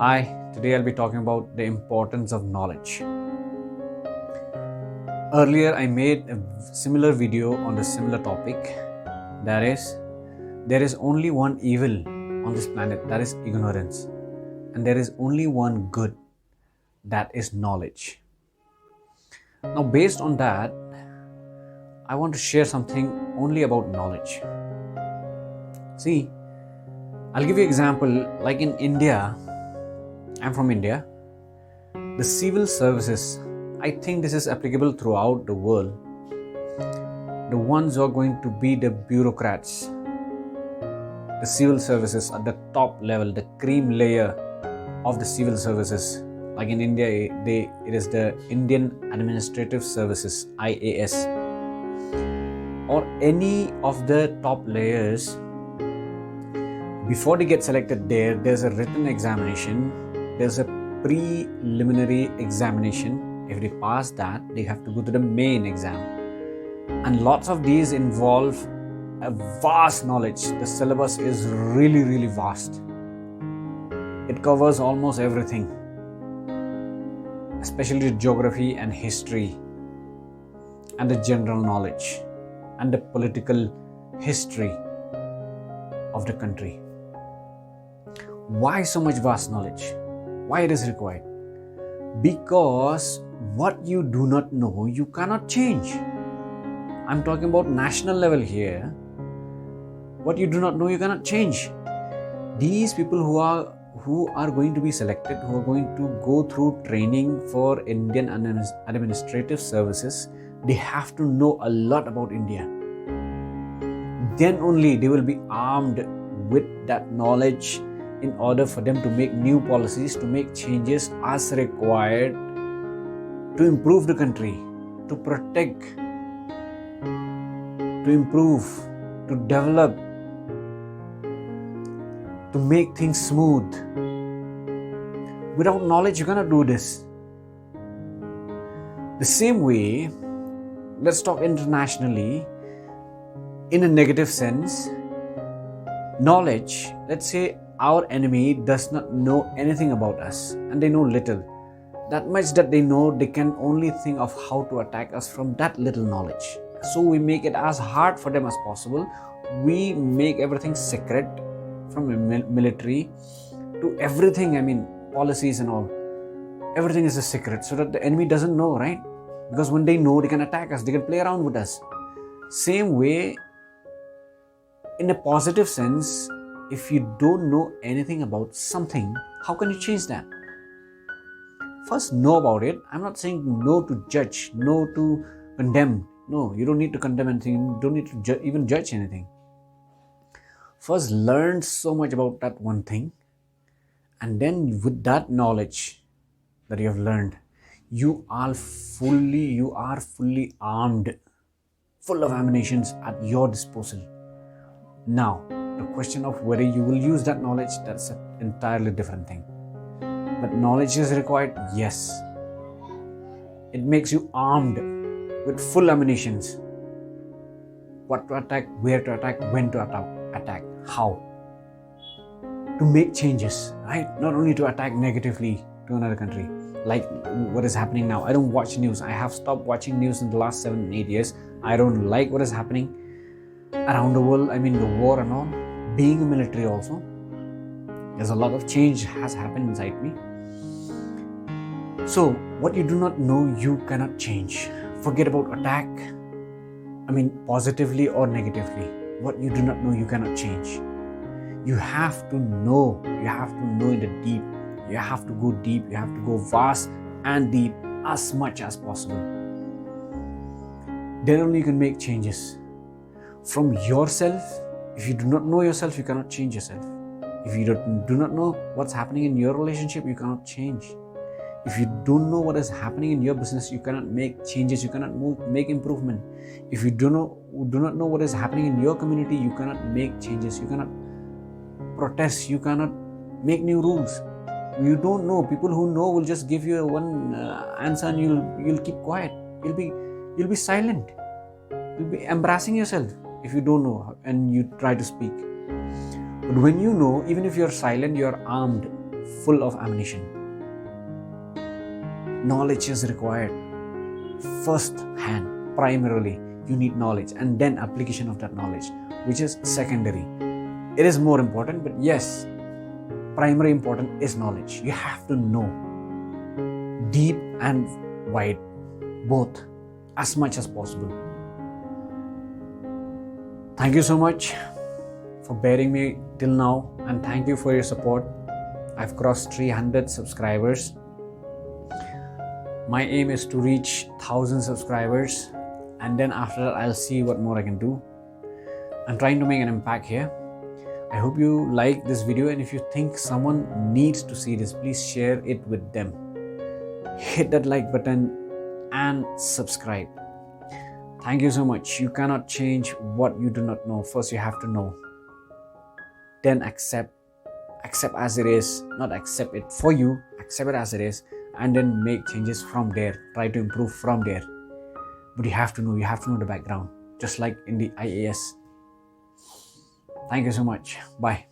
Hi, today I'll be talking about the importance of knowledge. Earlier, I made a similar video on the similar topic. That is, there is only one evil on this planet, that is ignorance. And there is only one good, that is knowledge. Now, based on that, I want to share something only about knowledge. See, I'll give you an example. Like in India, I'm from India. The civil services, I think this is applicable throughout the world. The ones who are going to be the bureaucrats, the civil services at the top level, the cream layer of the civil services. Like in India, it is the Indian Administrative Services, IAS, or any of the top layers. Before they get selected there's a written examination, there's a preliminary examination. If they pass that, they have to go to the main exam. And lots of these involve a vast knowledge. The syllabus is really vast. It covers almost everything, especially geography and history, and the general knowledge, and the political history of the country. Why so much vast knowledge? Why it is required? Because what you do not know, you cannot change. I'm talking about national level here. What you do not know, you cannot change. These people who are going to be selected, who are going to go through training for Indian administrative services, they have to know a lot about India. Then only they will be armed with that knowledge in order for them to make new policies, to make changes as required, to improve the country, to protect, to improve, to develop, to make things smooth. Without knowledge, you cannot do this. The same way, let's talk internationally. In a negative sense, knowledge, let's say our enemy does not know anything about us, and they know little. That much that they know, they can only think of how to attack us from that little knowledge. So we make it as hard for them as possible. We make everything secret, from military to everything, policies and all. Everything is a secret so that the enemy doesn't know, right? Because when they know, they can attack us, they can play around with us. Same way, in a positive sense, if you don't know anything about something, how can you change that? First, know about it. I'm not saying no to judge, no to condemn. No, you don't need to condemn anything. You don't need to even judge anything. First, learn so much about that one thing. And then with that knowledge that you have learned, you are fully armed, full of ammunitions at your disposal. Now, the question of whether you will use that knowledge, that's an entirely different thing. But knowledge is required, yes. It makes you armed with full ammunitions. What to attack, where to attack, when to attack, how. To make changes, right? Not only to attack negatively to another country, like what is happening now. I don't watch news. I have stopped watching news in the last 7-8 years. I don't like what is happening around the world. The war and all. Being a military also, there's a lot of change has happened inside me. So what you do not know, you cannot change. Forget about attack, positively or negatively. What you do not know, you cannot change. You have to know. You have to know in the deep. You have to go deep. You have to go vast and deep as much as possible. Then only you can make changes. From yourself, if you do not know yourself, you cannot change yourself. If you do not know what's happening in your relationship, you cannot change. If you don't know what is happening in your business, you cannot make changes, you cannot make improvement. If you do not know what is happening in your community, you cannot make changes, you cannot protest, you cannot make new rules. You don't know. People who know will just give you one answer and you'll keep quiet. You'll be silent. You'll be embarrassing yourself if you don't know and you try to speak. But when you know, even if you're silent, you're armed. full of ammunition. Knowledge is required. First hand, primarily, you need knowledge, and then application of that knowledge, which is secondary. It is more important, but yes, primary important is knowledge. You have to know deep and wide, both, as much as possible. Thank you so much for bearing me till now, and thank you for your support. I've crossed 300 subscribers. My aim is to reach 1,000 subscribers, and then after that I'll see what more I can do. I'm trying to make an impact here. I hope you like this video, and if you think someone needs to see this, please share it with them. Hit that like button and subscribe. Thank you so much. You cannot change what you do not know. First you have to know, then accept as it is. Not accept it for you, accept it as it is, and then make changes from there. Try to improve from there. But you have to know the background, just like in the IAS. Thank you so much. Bye.